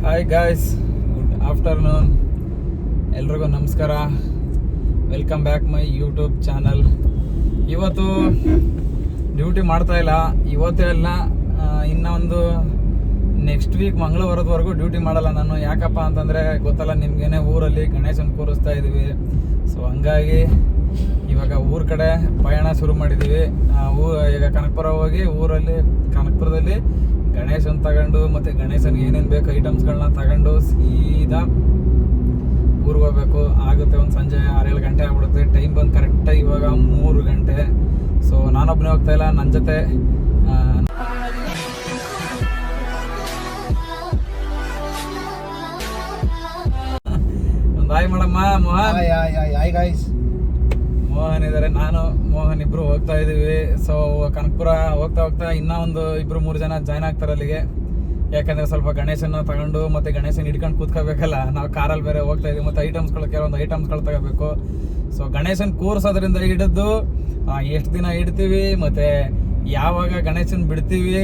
Hi guys, good afternoon. ಎಲ್ರಿಗೂ ನಮಸ್ಕಾರ. Welcome back my YouTube channel. ಇವತ್ತು ಡ್ಯೂಟಿ ಮಾಡ್ತಾ ಇಲ್ಲ, ಇವತ್ತೇ ಅಲ್ಲ, ಇನ್ನೂ ಒಂದು ನೆಕ್ಸ್ಟ್ ವೀಕ್ ಮಂಗಳವಾರದವರೆಗೂ ಡ್ಯೂಟಿ ಮಾಡಲ್ಲ ನಾನು. ಯಾಕಪ್ಪ ಅಂತಂದರೆ ಗೊತ್ತಲ್ಲ ನಿಮಗೇನೆ, ಊರಲ್ಲಿ ಗಣೇಶನ ಕೂರಿಸ್ತಾ ಇದ್ದೀವಿ. ಸೊ ಹಂಗಾಗಿ ಇವಾಗ ಊರ ಕಡೆ ಪಯಣ ಶುರು ಮಾಡಿದ್ದೀವಿ. ಈಗ ಕನಕಪುರ ಹೋಗಿ ಕನಕಪುರದಲ್ಲಿ ಗಣೇಶನ್ ತಗೊಂಡು ಮತ್ತು ಗಣೇಶನ್ಗೆ ಏನೇನು ಬೇಕು ಐಟಮ್ಸ್ಗಳನ್ನ ತಗೊಂಡು ಸೀದಾ ಊರಿಗೆ ಹೋಗ್ಬೇಕು. ಆಗುತ್ತೆ ಒಂದು ಸಂಜೆ 6-7 ಗಂಟೆ ಆಗ್ಬಿಡುತ್ತೆ. ಟೈಮ್ ಬಂದು ಕರೆಕ್ಟಾಗಿ ಇವಾಗ 3 ಗಂಟೆ. ಸೊ ನಾನೊಬ್ಬನೇ ಹೋಗ್ತಾ ಇಲ್ಲ, ನನ್ನ ಜೊತೆ ಒಂದು ಹಾಯ್ ಮಾಡಮ್ಮ. ಮೋಹನ್ ಇದ್ದಾರೆ, ನಾನು ಮೋಹನ್ ಇಬ್ರು ಹೋಗ್ತಾ ಇದೀವಿ. ಸೊ ಕನಕಪುರ ಹೋಗ್ತಾ ಇನ್ನೂ ಒಂದು 2-3 ಜನ ಜಾಯ್ನ್ ಆಗ್ತಾರೆ ಅಲ್ಲಿಗೆ. ಯಾಕಂದ್ರೆ ಸ್ವಲ್ಪ ಗಣೇಶನ ತಗೊಂಡು ಮತ್ತೆ ಗಣೇಶನ ಹಿಡ್ಕೊಂಡು ಕೂತ್ಕೋಬೇಕಲ್ಲ, ನಾವು ಕಾರಲ್ಲಿ ಬೇರೆ ಹೋಗ್ತಾ ಇದೀವಿ. ಮತ್ತೆ ಕೆಲವೊಂದು ಐಟಮ್ಸ್ಗಳು ತಗೋಬೇಕು. ಸೊ ಗಣೇಶನ್ ಕೂರ್ಸೋದ್ರಿಂದ ಹಿಡಿದು ಎಷ್ಟು ದಿನ ಇಡ್ತೀವಿ ಮತ್ತೆ ಯಾವಾಗ ಗಣೇಶನ್ ಬಿಡ್ತೀವಿ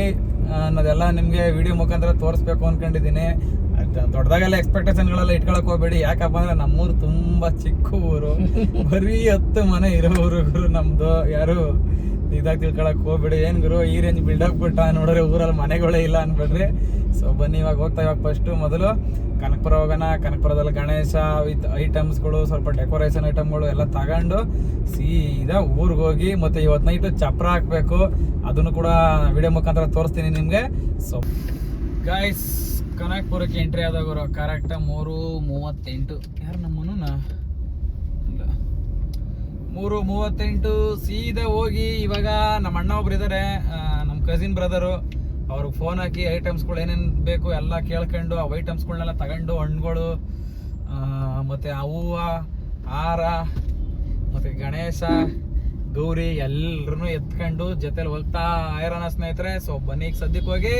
ಅನ್ನೋದೆಲ್ಲ ನಿಮಗೆ ವಿಡಿಯೋ ಮುಖಾಂತರ ತೋರಿಸ್ಬೇಕು ಅನ್ಕೊಂಡಿದ್ದೀನಿ. ದೊಡ್ಡದಾಗೆಲ್ಲ ಎಕ್ಸ್ಪೆಕ್ಟೇಷನ್ಗಳೆಲ್ಲ ಇಟ್ಕೊಳಕ್ ಹೋಗ್ಬೇಡಿ. ಯಾಕಪ್ಪ ಅಂದ್ರೆ ನಮ್ಮೂರು ತುಂಬಾ ಚಿಕ್ಕ ಊರು, ಬರೀ 10 ಮನೆ ಇರೋ ಊರು ನಮ್ದು. ಯಾರು ಇದಾಗ ತಿಳ್ಕೊಳಕ್ ಹೋಗ್ಬೇಡಿ. ಏನ್ ಗುರು ಈ ರೇಂಜ್ ಬಿಲ್ಡಪ್ ಬಿಟ್ಟ ನೋಡ್ರೆ ಊರಲ್ಲಿ ಮನೆಗಳೇ ಇಲ್ಲ ಅನ್ಬೇಡ್ರಿ. ಸೊ ಬನ್ನಿ ಇವಾಗ ಫಸ್ಟ್ ಮೊದಲು ಕನಕಪುರ ಹೋಗೋಣ. ಕನಕಪುರದಲ್ಲಿ ಗಣೇಶ ವಿತ್ ಐಟಮ್ಸ್ಗಳು, ಸ್ವಲ್ಪ ಡೆಕೋರೇಷನ್ ಐಟಮ್ಗಳು ಎಲ್ಲ ತಗೊಂಡು ಸೀದಾ ಊರಿಗೆ ಹೋಗಿ ಮತ್ತೆ ಇವತ್ತು ನೈಟು ಚಪ್ರ ಹಾಕ್ಬೇಕು. ಅದನ್ನು ಕೂಡ ವಿಡಿಯೋ ಮುಖಾಂತರ ತೋರಿಸ್ತೀನಿ ನಿಮ್ಗೆ. ಸೊ ಗೈಸ್, ಕನಕಪುರಕ್ಕೆ ಎಂಟ್ರಿ ಆದವರು ಕರೆಕ್ಟ್ 3:38. ಯಾರು ನಮ್ಮನ 3:38 ಸೀದಾ ಹೋಗಿ ಇವಾಗ ನಮ್ಮ ಅಣ್ಣ ಒಬ್ರು ಇದ್ದಾರೆ, ನಮ್ಮ ಕಸಿನ್ ಬ್ರದರು. ಅವ್ರಿಗೆ ಫೋನ್ ಹಾಕಿ ಐಟಮ್ಸ್ಗಳು ಏನೇನು ಬೇಕು ಎಲ್ಲ ಕೇಳ್ಕೊಂಡು ಆ ಐಟಮ್ಸ್ಗಳನ್ನೆಲ್ಲ ತಗೊಂಡು ಹಣ್ಣುಗಳು ಮತ್ತು ಹೂವು, ಹಾರ ಮತ್ತು ಗಣೇಶ, ಗೌರಿ ಎಲ್ಲರೂ ಎತ್ಕೊಂಡು ಜೊತೆಲಿ ಹೋಗ್ತಾ ಇರೋಣ ಸ್ನೇಹಿತರೆ. ಸೊ ಬನ್ನಿ ಈಗ ಸದ್ಯಕ್ಕೆ ಹೋಗಿ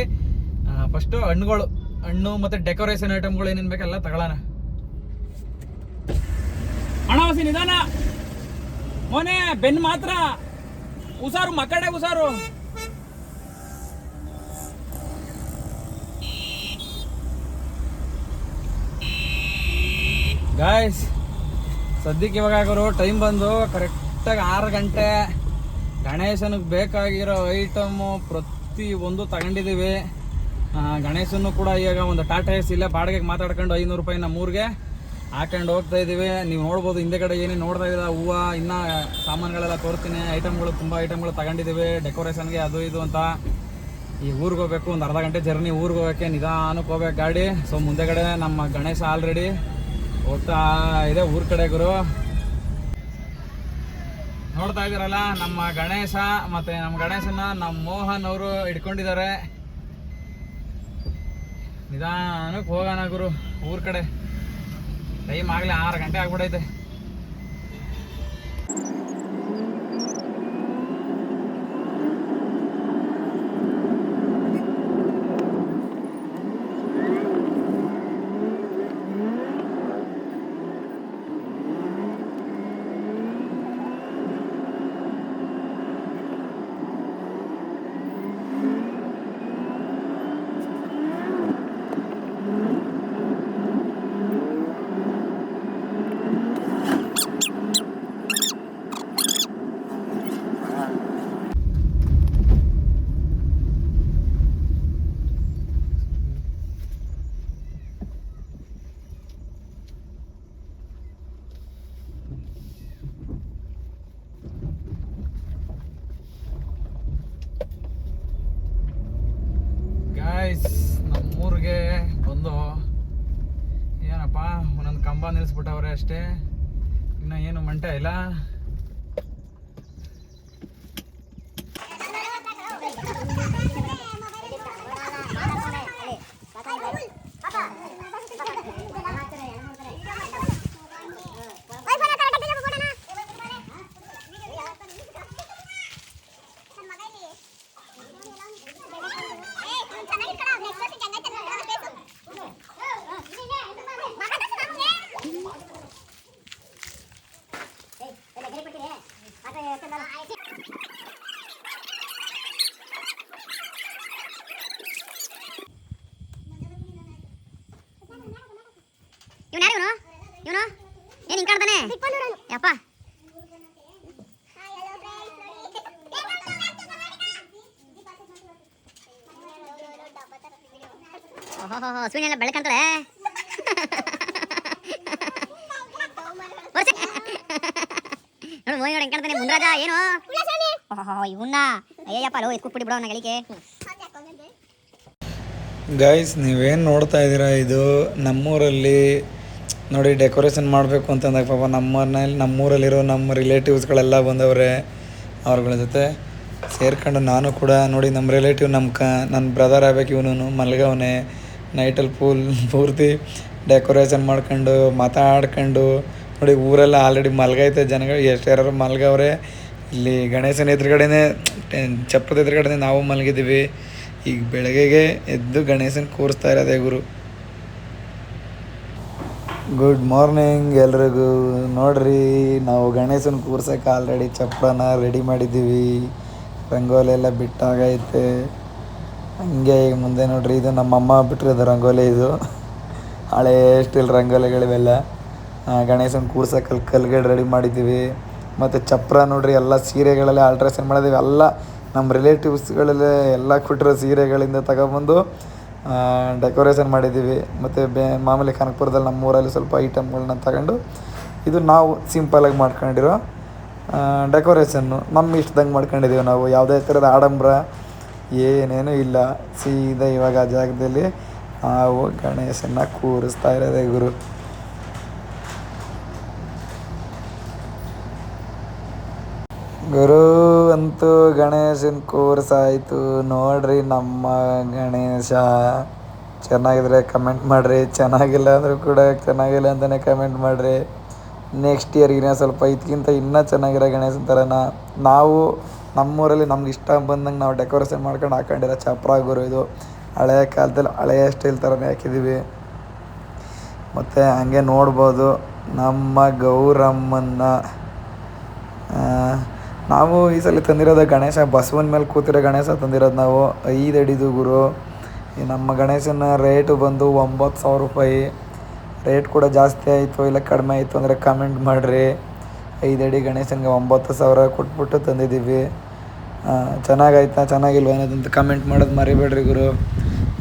ಫಸ್ಟು ಹಣ್ಣು ಮತ್ತು ಡೆಕೋರೇಷನ್ ಐಟಮ್ಗಳು ಏನೇನು ಬೇಕೆಲ್ಲ ತಗೊಳ್ಳೋಣ. ಅಣವಸಿ ನಿಧಾನ ಮೋನೆ, ಬೆನ್ ಮಾತ್ರ ಉಸಾರು, ಮಕ್ಕಡೆ ಉಸಾರು. ಗಾಯ್ಸ್, ಸದ್ಯಕ್ಕೆ ಇವಾಗ ಆಗೋರು ಟೈಮ್ ಬಂದು ಕರೆಕ್ಟಾಗಿ 6 ಗಂಟೆ. ಗಣೇಶನಿಗೆ ಬೇಕಾಗಿರೋ ಐಟಮು ಪ್ರತಿಯೊಂದು ತಗೊಂಡಿದ್ದೀವಿ. ಗಣೇಶನ್ನು ಕೂಡ ಈಗ ಒಂದು ಟಾಟಾ ಏಸ್ ಇಲ್ಲೇ ಬಾಡಿಗೆಗೆ ಮಾತಾಡ್ಕೊಂಡು 500 ರೂಪಾಯಿ ನಮ್ಮೂರಿಗೆ ಹಾಕೊಂಡು ಹೋಗ್ತಾ ಇದ್ದೀವಿ. ನೀವು ನೋಡ್ಬೋದು ಹಿಂದೆ ಕಡೆ ಏನೇನು ನೋಡ್ತಾ ಇದ್ದೀರಾ, ಹೂವು ಇನ್ನೂ ಸಾಮಾನುಗಳೆಲ್ಲ ತೋರಿಸ್ತೀನಿ. ತುಂಬ ಐಟಮ್ಗಳು ತಗೊಂಡಿದ್ದೀವಿ ಡೆಕೋರೇಷನ್ಗೆ, ಅದು ಇದು ಅಂತ. ಈ ಊರಿಗೆ ಹೋಗ್ಬೇಕು, ಒಂದು ಅರ್ಧ ಗಂಟೆ ಜರ್ನಿ ಊರಿಗೆ ಹೋಗೋಕ್ಕೆ. ನಿಧಾನಕ್ಕೆ ಹೋಗ್ಬೇಕು ಗಾಡಿ. ಸೊ ಮುಂದೆಗಡೆ ನಮ್ಮ ಗಣೇಶ ಆಲ್ರೆಡಿ ಹೋಗ್ತಾ ಇದೆ ಊರ ಕಡೆ. ಗುರು ನೋಡ್ತಾ ಇದ್ದೀರಲ್ಲ ನಮ್ಮ ಗಣೇಶ, ಮತ್ತು ನಮ್ಮ ಗಣೇಶನ ನಮ್ಮ ಮೋಹನ್ ಅವರು ಇಟ್ಕೊಂಡಿದ್ದಾರೆ. ನಿಧಾನಕ್ಕೆ ಹೋಗೋಣ ಗುರು ಊರ ಕಡೆ. ಟೈಮ್ ಆಗಲೇ 6 ಗಂಟೆ ಆಗ್ಬಿಡೈತೆ. ನಮ್ಮೂರಿಗೆ ಬಂದು ಏನಪ್ಪ ಒಂದೊಂದು ಕಂಬ ನಿಲ್ಲಿಸ್ಬಿಟ್ಟವ್ರೆ ಅಷ್ಟೇ, ಇನ್ನು ಏನು ಮಂಟ ಇಲ್ಲ. ಇವನು ಯಾರು ಇವನು ಏನು ಹಿಂಗೆ ಕಾಣ್ತಾನೆ ಯಪ್ಪ. ಓಹೋ ಸೂರ್ಯನೆಲ್ಲ ಬೆಳಕಂತಾಳೆ. ನೋಡು ಮೋಹಿ ನೋಡಿ ಹೆಂಗೆ ಕಾಣ್ತಾನೆ ಮುಂದ್ರಾಜ. ಏನು ಓಹೋ ಇವನ್ನ ಅಯ್ಯಪ್ಪ ಲೋ ಎತ್ಕೊಟ್ಬಿಡಿ ಬಿಡೋ ಅವನ ಗಳಿಕೆ. ಗೈಸ್ ನೀವೇನು ನೋಡ್ತಾ ಇದ್ದೀರಾ, ಇದು ನಮ್ಮೂರಲ್ಲಿ ನೋಡಿ ಡೆಕೋರೇಷನ್ ಮಾಡಬೇಕು ಅಂತಂದಾಗ ಪಾಪ ನಮ್ಮೂರಲ್ಲಿರೋ ನಮ್ಮ ರಿಲೇಟಿವ್ಸ್ಗಳೆಲ್ಲ ಬಂದವ್ರೆ. ಅವ್ರಗಳ ಜೊತೆ ಸೇರ್ಕೊಂಡು ನಾನು ಕೂಡ ನೋಡಿ ನಮ್ಮ ರಿಲೇಟಿವ್ ನನ್ನ ಬ್ರದರ್ ಆಗ್ಬೇಕು ಇವನು ಮಲ್ಗವನೆ. ನೈಟಲ್ಲಿ ಪೂರ್ತಿ ಡೆಕೋರೇಷನ್ ಮಾಡ್ಕೊಂಡು ಮಾತಾಡ್ಕೊಂಡು ನೋಡಿ ಊರೆಲ್ಲ ಆಲ್ರೆಡಿ ಮಲ್ಗೈತೆ ಜನಗಳು ಎಷ್ಟು ಯಾರು ಮಲ್ಗವ್ರೆ. ಇಲ್ಲಿ ಗಣೇಶನ ಎದುರುಗಡೆನೇ ಚಪ್ರದ ಎದುರುಗಡೆ ನಾವು ಮಲಗಿದ್ದೀವಿ. ಈಗ ಬೆಳಗ್ಗೆಗೆ ಎದ್ದು ಗಣೇಶನ ಕೂರಿಸ್ತಾ ಇರೋದೇ ಗುರು. ಗುಡ್ ಮಾರ್ನಿಂಗ್ ಎಲ್ರಿಗೂ. ನೋಡ್ರಿ ನಾವು ಗಣೇಶನ ಕೂರ್ಸೋಕೆ ಆಲ್ರೆಡಿ ಚಪ್ಪರನ ರೆಡಿ ಮಾಡಿದ್ದೀವಿ. ರಂಗೋಲಿ ಎಲ್ಲ ಬಿಟ್ಟಾಗೈತೆ. ಹಂಗೆ ಈಗ ಮುಂದೆ ನೋಡ್ರಿ ಇದು ನಮ್ಮಮ್ಮ ಬಿಟ್ಟಿರೋದು ರಂಗೋಲಿ. ಇದು ಹಳೇ ಸ್ಟಿಲ್ ರಂಗೋಲಿಗಳಿವೆಲ್ಲ. ಗಣೇಶನ ಕೂರ್ಸೋಕೆ ಕಲ್ಗಡೆ ರೆಡಿ ಮಾಡಿದ್ದೀವಿ. ಮತ್ತು ಚಪ್ಪರ ನೋಡ್ರಿ ಎಲ್ಲ ಸೀರೆಗಳೆಲ್ಲ ಆಲ್ಟ್ರೇಷನ್ ಮಾಡಿದ್ದೀವಿ. ಎಲ್ಲ ನಮ್ಮ ರಿಲೇಟಿವ್ಸ್ಗಳಲ್ಲೇ ಎಲ್ಲ ಕೊಟ್ಟಿರೋ ಸೀರೆಗಳಿಂದ ತಗೊಬಂದು ಡೆಕೋರೇಷನ್ ಮಾಡಿದ್ದೀವಿ. ಮತ್ತು ಮಾಮೂಲಿ ಕನಕಪುರದಲ್ಲಿ ನಮ್ಮೂರಲ್ಲಿ ಸ್ವಲ್ಪ ಐಟಮ್ಗಳನ್ನ ತಗೊಂಡು ಇದು ನಾವು ಸಿಂಪಲಾಗಿ ಮಾಡ್ಕೊಂಡಿರೋ ಡೆಕೋರೇಷನ್ನು ನಮ್ಮ ಇಷ್ಟದಂಗೆ ಮಾಡ್ಕೊಂಡಿದ್ದೀವಿ. ನಾವು ಯಾವುದೇ ಥರದ ಆಡಂಬರ ಏನೇನೂ ಇಲ್ಲ. ಸೀದಾ ಇವಾಗ ಆ ಜಾಗದಲ್ಲಿ ನಾವು ಗಣೇಶನ ಕೂರಿಸ್ತಾ ಇರೋದೇ ಗುರು. ಗುರು ಅಂತೂ ಗಣೇಶನ ಕೂರ್ಸಾಯಿತು. ನೋಡ್ರಿ ನಮ್ಮ ಗಣೇಶ ಚೆನ್ನಾಗಿದ್ರೆ ಕಮೆಂಟ್ ಮಾಡಿರಿ, ಚೆನ್ನಾಗಿಲ್ಲ ಅಂದರೂ ಕೂಡ ಚೆನ್ನಾಗಿಲ್ಲ ಅಂತಲೇ ಕಮೆಂಟ್ ಮಾಡಿರಿ. ನೆಕ್ಸ್ಟ್ ಇಯರ್ಗಿನ ಸ್ವಲ್ಪ ಇದಕ್ಕಿಂತ ಇನ್ನೂ ಚೆನ್ನಾಗಿರೋ ಗಣೇಶನ ಥರನ ನಾವು ನಮ್ಮೂರಲ್ಲಿ ನಮ್ಗೆ ಇಷ್ಟ ಬಂದಂಗೆ ನಾವು ಡೆಕೋರೇಷನ್ ಮಾಡ್ಕೊಂಡು ಹಾಕೊಂಡಿರೋ ಚಪ್ರ ಗುರು. ಇದು ಹಳೆಯ ಕಾಲದಲ್ಲಿ ಹಳೆಯ ಸ್ಟೈಲ್ ಥರನೇ ಹಾಕಿದ್ದೀವಿ. ಮತ್ತು ಹಂಗೆ ನೋಡ್ಬೋದು ನಮ್ಮ ಗೌರಮ್ಮನ್ನ. ನಾವು ಈ ಸಲ ತಂದಿರೋದು ಗಣೇಶ ಬಸವನ ಮೇಲೆ ಕೂತಿರೋ ಗಣೇಶ ತಂದಿರೋದು ನಾವು. 5 ಅಡಿದು ಗುರು. ಈ ನಮ್ಮ ಗಣೇಶನ ರೇಟು ಬಂದು 9,000 ರೂಪಾಯಿ. ರೇಟ್ ಕೂಡ ಜಾಸ್ತಿ ಆಯಿತು ಇಲ್ಲ ಕಡಿಮೆ ಆಯಿತು ಅಂದರೆ ಕಮೆಂಟ್ ಮಾಡಿರಿ. 5 ಅಡಿ ಗಣೇಶನಿಗೆ 9,000 ಕೊಟ್ಬಿಟ್ಟು ತಂದಿದ್ದೀವಿ. ಚೆನ್ನಾಗಾಯ್ತಾ ಚೆನ್ನಾಗಿಲ್ವ ಅನ್ನೋದಂತ ಕಮೆಂಟ್ ಮಾಡೋದು ಮರಿಬೇಡ್ರಿ ಗುರು.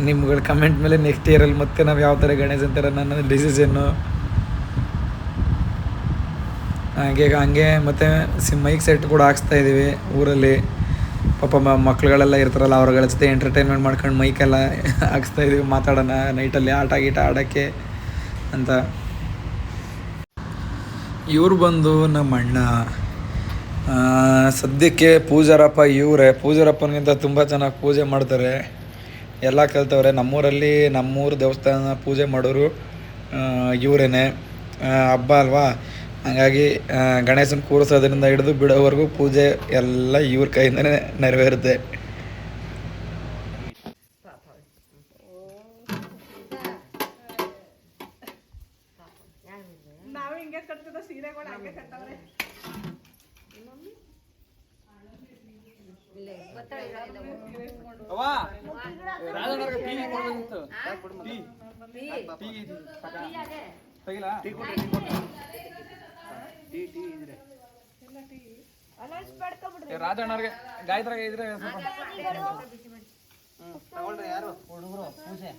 ನಿಮ್ಗಳ ಕಮೆಂಟ್ ಮೇಲೆ ನೆಕ್ಸ್ಟ್ ಇಯರಲ್ಲಿ ಮತ್ತೆ ನಾವು ಯಾವ ಥರ ಗಣೇಶನ ಥರ ನನ್ನ ಡಿಸಿಷನ್ನು ಹಂಗೆ ಮತ್ತು ಮೈಕ್ ಸೆಟ್ ಕೂಡ ಹಾಕ್ಸ್ತಾಯಿದ್ದೀವಿ ಊರಲ್ಲಿ. ಪಾಪ ಮಕ್ಳುಗಳೆಲ್ಲ ಇರ್ತಾರಲ್ಲ ಅವ್ರಗಳ ಜೊತೆ ಎಂಟರ್ಟೈನ್ಮೆಂಟ್ ಮಾಡ್ಕೊಂಡು ಮೈಕೆಲ್ಲ ಹಾಕ್ಸ್ತಾಯಿದ್ದೀವಿ. ಮಾತಾಡೋಣ ನೈಟಲ್ಲಿ ಆಟ ಆಡೋಕ್ಕೆ ಅಂತ. ಇವ್ರು ಬಂದು ನಮ್ಮ ಅಣ್ಣ. ಸದ್ಯಕ್ಕೆ ಪೂಜಾರಪ್ಪ ಇವರೇ. ಪೂಜಾರಪ್ಪನಿಗಿಂತ ತುಂಬ ಚೆನ್ನಾಗಿ ಪೂಜೆ ಮಾಡ್ತಾರೆ. ಎಲ್ಲ ಕಲ್ತವ್ರೆ. ನಮ್ಮೂರು ದೇವಸ್ಥಾನ ಪೂಜೆ ಮಾಡೋರು ಇವರೇನೆ. ಹಬ್ಬ ಅಲ್ವಾ, ಹಾಗಾಗಿ ಗಣೇಶನ ಕೂರಿಸೋದ್ರಿಂದ ಹಿಡಿದು ಬಿಡೋವರೆಗೂ ಪೂಜೆ ಎಲ್ಲ ಇವ್ರ ಕೈಯಿಂದನೇ ನೆರವೇರುತ್ತೆ. ರಾಜಣ್ಣವ್ರಿಗೆ ಗಾಯತ್ರಾಗ ಇದ್ರೆ ತಗೊಳ್ರಿ. ಯಾರು ಹುಡುಗರು ಪೂಜೆ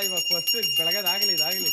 ಇವಾಗ ಫಸ್ಟ್ ಬೆಳಗ್ಗೆದಾಗಲಿ ಇದಾಗಲಿ.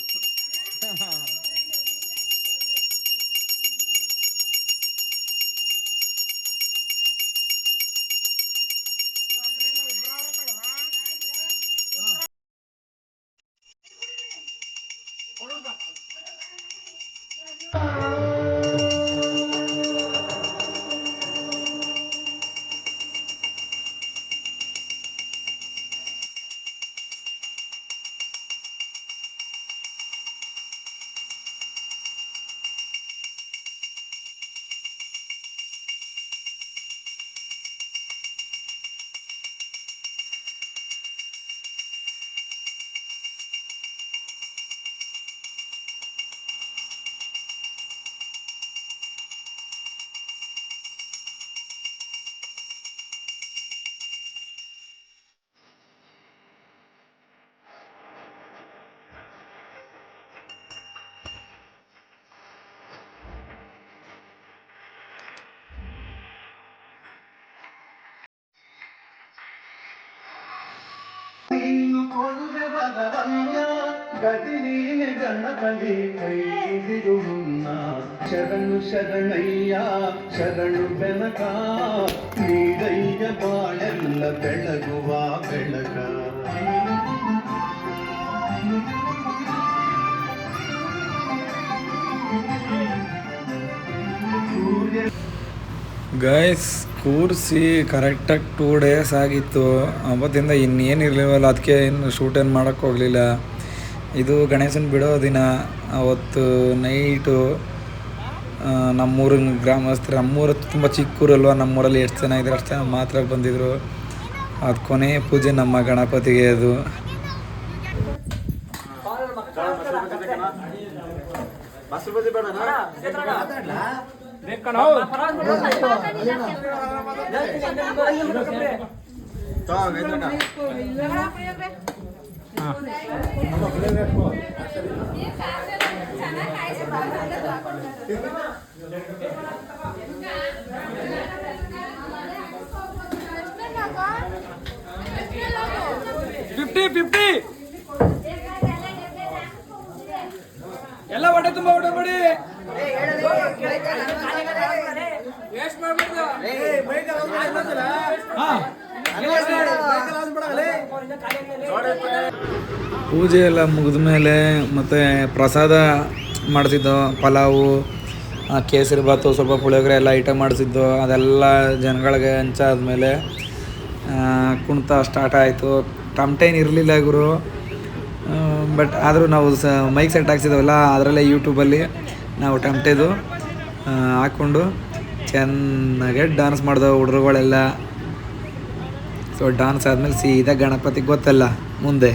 ಗದಿಲೀನೆ ಗಣಪತಿ ಕೈ ಹಿಡಿಯುನ್ನ ಶರಣು ಶರಣಯ್ಯ ಶರಣು ಬೆನಕ ನೀಡಯ್ಯ ಬಾಳೆಲ್ಲ ಬೆಳಗುವ ಬೆಳಕ. ಗೈಸ್ ಕೂರಿಸಿ ಕರೆಕ್ಟಾಗಿ 2 days ಆಗಿತ್ತು. ಅವತ್ತಿಂದ ಇನ್ನೇನು ಇರಲಿಲ್ಲವಲ್ಲ, ಅದಕ್ಕೆ ಇನ್ನು ಶೂಟ್ ಏನು ಮಾಡೋಕ್ಕೆ ಹೋಗಲಿಲ್ಲ. ಇದು ಗಣೇಶನ ಬಿಡೋ ದಿನ. ಅವತ್ತು ನೈಟು ನಮ್ಮೂರಿನ ಗ್ರಾಮಸ್ಥರು, ನಮ್ಮೂರು ತುಂಬ ಚಿಕ್ಕೂರಲ್ವ, ನಮ್ಮೂರಲ್ಲಿ ಎಷ್ಟು ಜನ ಇದ್ದಾರೆ ಅಷ್ಟು ಜನ ಮಾತ್ರ ಬಂದಿದ್ದರು. ಅದು ಕೊನೆ ಪೂಜೆ ನಮ್ಮ ಗಣಪತಿಗೆ. ಅದು ಎಲ್ಲ ಹೊಟ್ಟೆ ತುಂಬ ಊಟ ಮಾಡಿ ಪೂಜೆ ಎಲ್ಲ ಮುಗಿದ ಮೇಲೆ ಮತ್ತು ಪ್ರಸಾದ ಮಾಡಿಸಿದ್ದು, ಪಲಾವು, ಕೇಸರಿ ಬಾತು, ಸ್ವಲ್ಪ ಪುಳಿಯೋಗರೆ ಎಲ್ಲ ಐಟಮ್ ಮಾಡಿಸಿದ್ದು. ಅದೆಲ್ಲ ಜನಗಳಿಗೆ ಹಂಚಾದ್ಮೇಲೆ ಕುಣಿತ ಸ್ಟಾರ್ಟ್ ಆಯಿತು. ಟಮ್ಟೇನ್ ಇರಲಿಲ್ಲ ಗುರು, ಬಟ್ ಆದರೂ ನಾವು ಮೈಕ್ ಸೆಟ್ ಹಾಕ್ಸಿದ್ದೀವಲ್ಲ, ಅದರಲ್ಲೇ ಯೂಟ್ಯೂಬಲ್ಲಿ ನಾವು ಟಮ್ಟೇದು ಹಾಕ್ಕೊಂಡು ಚೆನ್ನಾಗೆ ಡ್ಯಾನ್ಸ್ ಮಾಡಿದವು ಹುಡುಗರುಗಳೆಲ್ಲ. ಸೊ ಡ್ಯಾನ್ಸ್ ಆದಮೇಲೆ ಸೀದಾ ಗಣಪತಿಗೆ ಗೊತ್ತಲ್ಲ ಮುಂದೆ.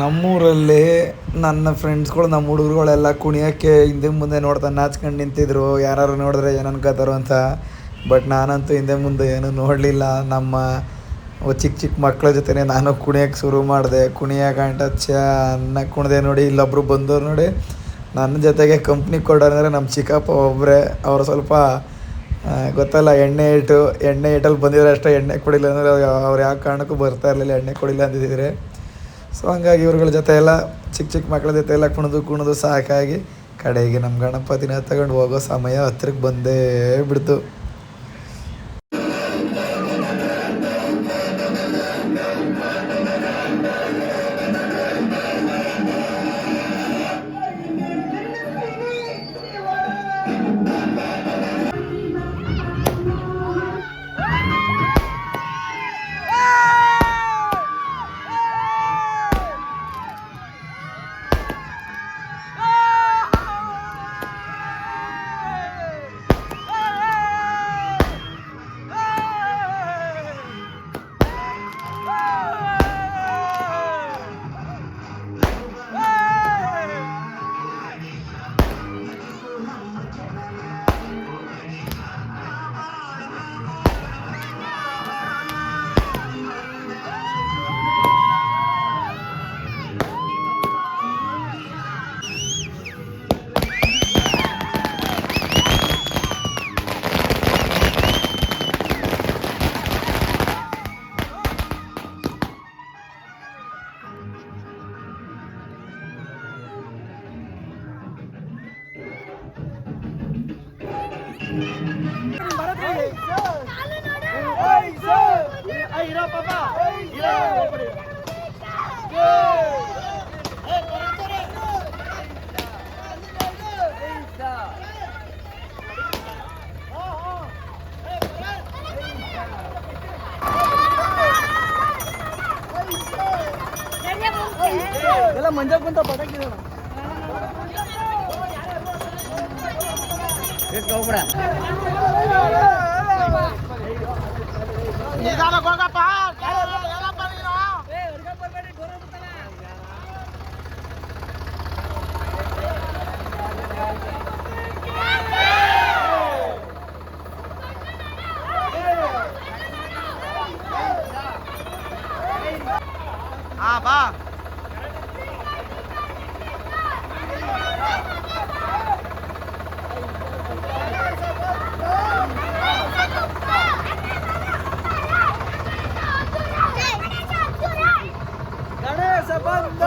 ನಮ್ಮೂರಲ್ಲಿ ನನ್ನ ಫ್ರೆಂಡ್ಸ್ಗಳು, ನಮ್ಮ ಹುಡುಗರುಗಳೆಲ್ಲ ಕುಣಿಯೋಕ್ಕೆ ಹಿಂದೆ ಮುಂದೆ ನೋಡ್ತಾ ನಾಚ್ಕೊಂಡು ನಿಂತಿದ್ರು. ಯಾರು ನೋಡಿದ್ರೆ ಏನು ಅನ್ಕೋತಾರೋ ಅಂತ. ಬಟ್ ನಾನಂತೂ ಹಿಂದೆ ಮುಂದೆ ಏನೂ ನೋಡಲಿಲ್ಲ. ನಮ್ಮ ಚಿಕ್ಕ ಚಿಕ್ಕ ಮಕ್ಕಳ ಜೊತೆ ನಾನು ಕುಣಿಯೋಕ್ಕೆ ಶುರು ಮಾಡಿದೆ. ಕುಣಿಯೋಕಂಟ ಚೆನ್ನಾಗಿ ಕುಣಿದೆ ನೋಡಿ. ಇಲ್ಲೊಬ್ಬರು ಬಂದವ್ರು ನೋಡಿ, ನನ್ನ ಜೊತೆಗೆ ಕಂಪ್ನಿ ಕೊಡೋರಂದರೆ ನಮ್ಮ ಚಿಕ್ಕಪ್ಪ ಒಬ್ಬರೇ. ಅವರು ಸ್ವಲ್ಪ ಗೊತ್ತಲ್ಲ, ಎಣ್ಣೆ ಇಟ್ಟಲ್ಲಿ ಬಂದಿದ್ರೆ ಅಷ್ಟೇ, ಎಣ್ಣೆ ಕೊಡಿಲ್ಲ ಅಂದರೆ ಅವ್ರು ಯಾವ ಕಾರಣಕ್ಕೂ ಬರ್ತಾ ಇರಲಿಲ್ಲ, ಎಣ್ಣೆ ಕೊಡಿಲ್ಲ ಅಂದಿದ್ದರೆ. ಸೊ ಹಂಗಾಗಿ ಇವ್ರುಗಳ ಜೊತೆ ಎಲ್ಲ ಚಿಕ್ಕ ಚಿಕ್ಕ ಮಕ್ಕಳ ಜೊತೆ ಎಲ್ಲ ಕುಣಿದು ಸಾಕಾಗಿ ಕಡೆಗೆ ನಮ್ಮ ಗಣಪತಿನ ತಗೊಂಡು ಹೋಗೋ ಸಮಯ ಹತ್ರಕ್ಕೆ ಬಂದೇ ಬಿಡ್ತು. ಎಲ್ಲ ಮಂಜಾಕ್ ಬಂತ ಪಟಾಕಿ ನಿಧಾನಕ್ಕೆ ಹೋಗಪ್ಪ. ಹಾ ಬಾ. ಗಣೇಶ ಬಂದ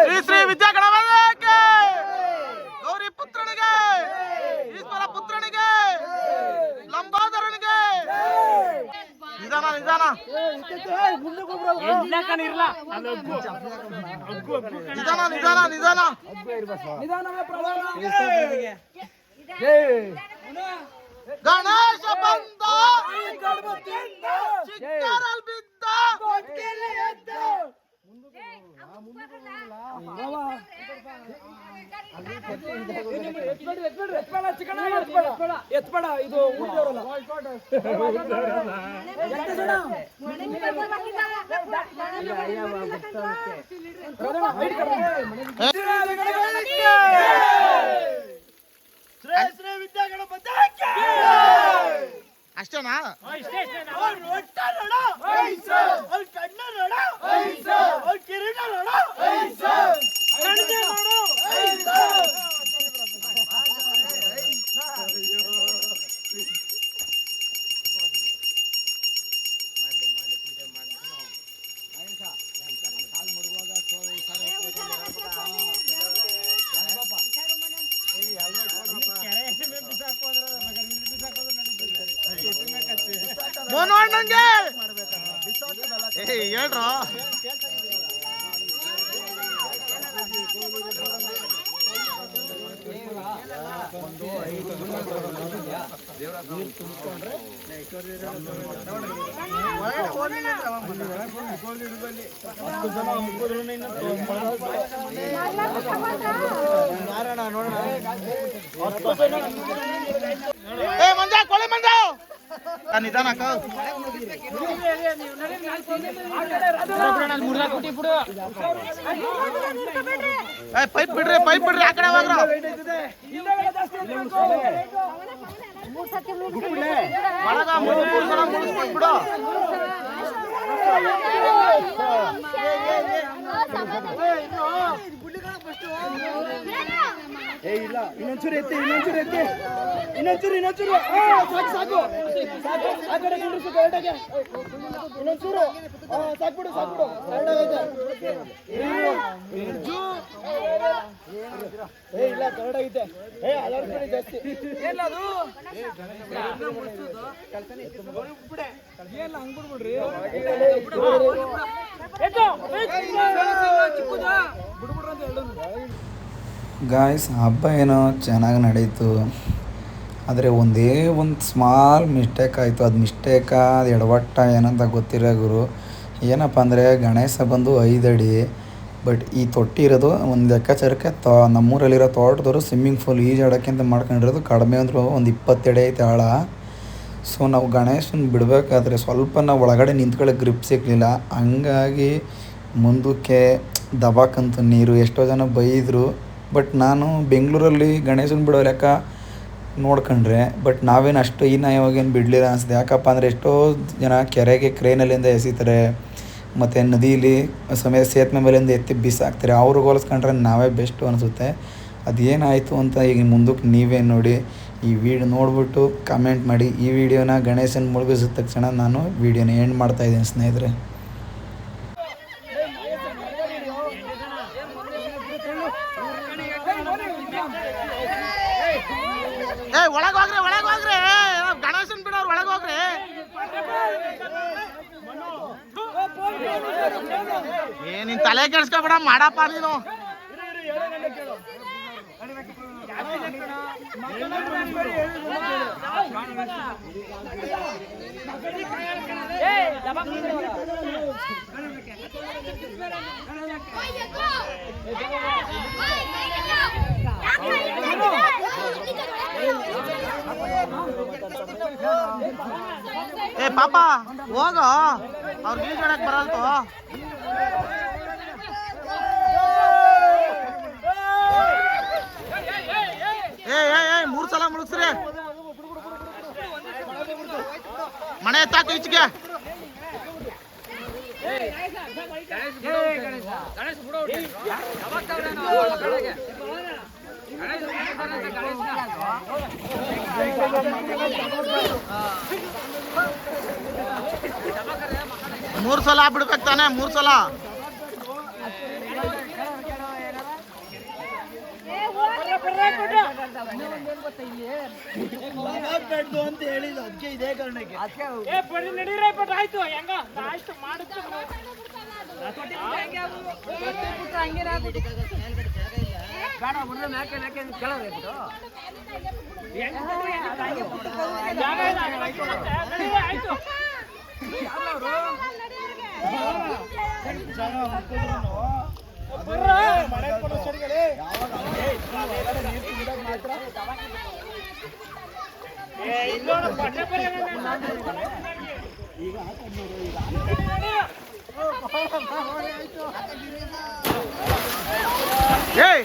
ಶ್ರೀ ಶ್ರೀ ವಿದ್ಯಾ ಗಣಪತಿಗೆ, ಗೌರಿ ಪುತ್ರನಿಗೆ, ಈಶ್ವರ ಪುತ್ರನಿಗೆ, ಲಂಬೋದರನಿಗೆ. ನಿಧಾನ ನಿಧಾನ ನಿಧಾನ ನಿಧಾನ ನಿಧಾನ. ಗಣೇಶ ಬಂದ ಚಿಕ್ಕರಲ್ಲಿ ಬಿದ್ದ ಎತ್ಬೇಡ, ಇದು ಊರಿದವರಲ್ಲ. ಅಷ್ಟೇನಾ? ಮೋನಣ್ಣಂಗೆ ಹೇಳ್ರು. ಮಂಜ ಕೊಳೆ ಮಂಜ ನಿಧಾನ ಪೈಪ್ ಬಿಡ್ರಿ ಆ ಕಡೆ ಹೋಗ್ರ ಒಳಗ ಮೂರು ಸಲ ಮುಗಿಸ್ಬಿಟ್ಬಿಡು ಇಲ್ಲ ಇನ್ನೊಂಚೂರು ಎತ್ತಿ ಇನ್ನೊಂಚೂರು ಸಾಕು ಆ ಕಡೆ ನಿಲ್ಲಿಸು ಕರೆಕ್ಟಾಗಿ ಇನ್ನೊಂಚೂರು ಸಾಕ್ಬಿಡು ಇಲ್ಲ ಕರೆಕ್ಟಾಗಿದೆ ಅಲರ್ಟ್ ಜಾಸ್ತಿ ಗಾಯ್ಸ್ ಹಬ್ಬ ಏನೋ ಚೆನ್ನಾಗಿ ನಡೀತು, ಆದರೆ ಒಂದೇ ಒಂದು ಸ್ಮಾಲ್ ಮಿಸ್ಟೇಕ್ ಆಯಿತು. ಅದು ಮಿಸ್ಟೇಕಾ ಅದು ಎಡವಟ್ಟ ಏನಂತ ಗೊತ್ತಿಲ್ಲ ಗುರು. ಏನಪ್ಪ ಅಂದರೆ ಗಣೇಶ ಬಂದು 5 ಅಡಿ, ಬಟ್ ಈ ತೊಟ್ಟಿ ಇರೋದು ಒಂದು ಲೆಕ್ಕಾಚಾರಕ್ಕೆ ನಮ್ಮೂರಲ್ಲಿರೋ ತೋಟದವರು ಸ್ವಿಮ್ಮಿಂಗ್ ಫೂಲ್ ಈಜಾಡೋಕ್ಕೆ ಅಂತ ಮಾಡ್ಕೊಂಡಿರೋದು ಕಡಿಮೆ ಅಂದರೂ ಒಂದು 20 ಅಡಿ ಐತೆ ಆಳ. ಸೊ ನಾವು ಗಣೇಶನ ಬಿಡಬೇಕಾದ್ರೆ ಸ್ವಲ್ಪ ನಾವು ಒಳಗಡೆ ನಿಂತ್ಕೊಳ್ಳೋಕೆ ಗ್ರಿಪ್ ಸಿಗಲಿಲ್ಲ, ಹಂಗಾಗಿ ಮುಂದಕ್ಕೆ ದಬಾಕಂತು ನೀರು. ಎಷ್ಟೋ ಜನ ಬೈದರು, ಬಟ್ ನಾನು ಬೆಂಗಳೂರಲ್ಲಿ ಗಣೇಶನ ಬಿಡೋ ಲೆಕ್ಕ ನೋಡ್ಕೊಂಡ್ರೆ, ಬಟ್ ನಾವೇನು ಅಷ್ಟು ಈ ನಯವಾಗೇನು ಬಿಡಲಿಲ್ಲ ಅನಿಸ್ತು. ಯಾಕಪ್ಪ ಅಂದರೆ ಎಷ್ಟೋ ಜನ ಕೆರೆಗೆ ಕ್ರೇನಲ್ಲಿಂದ ಎಸಿತಾರೆ, ಮತ್ತು ನದೀಲಿ ಸೇತುವೆ ಮೇಲಿಂದ ಎತ್ತಿ ಬಿಸಾಕ್ತಾರೆ. ಅವ್ರಿಗೆ ಹೋಲಿಸ್ಕೊಂಡ್ರೆ ನಾವೇ ಬೆಸ್ಟು ಅನಿಸುತ್ತೆ. ಅದೇನಾಯಿತು ಅಂತ ಈಗ ಮುಂದಕ್ಕೆ ನೀವೇ ನೋಡಿ. ಈ ವಿಡಿಯೋ ನೋಡಿಬಿಟ್ಟು ಕಮೆಂಟ್ ಮಾಡಿ. ಈ ವಿಡಿಯೋನ ಗಣೇಶನ ಮುಳುಗಿಸಿದ ತಕ್ಷಣ ನಾನು ವಿಡಿಯೋನ ಎಂಡ್ ಮಾಡ್ತಾಯಿದ್ದೀನಿ ಸ್ನೇಹಿತರೆ. ಒಳಗೆ ಹೋಗ್ರಿ ಗಣೇಶನ್ ಬಿಡೋರು ಒಳಗೆ ಹೋಗ್ರಿ. ನಿನ್ ತಲೆ ಕೆಡ್ಸ್ಕೊಬೇಡ ಮಾಡಪ್ಪ ನೀನು. ಪಾಪ ಹೋಗೋ, ಅವ್ರಿಗೆ ಈಜಾಡಕ್ ಬರಲ್ತು. ಮೂರು ಸಲ ಮುಳುಗ್ಸ್ರಿ. ಮನೆ ಎತ್ತಾಕು ಈಚೆಗೆ. ಮೂರು ಸಲ ಬಿಡ್ಬೇಕು ತಾನೆ, 3 ಸಲ. ಅಂತ ಹೇಳಿದ ಅದಕ್ಕೆ ಇದೇ ಕಾರಣಕ್ಕೆ ಆಯ್ತು ಹೆಂಗ ಮಾಡುತ್ತೆ ಏಯ್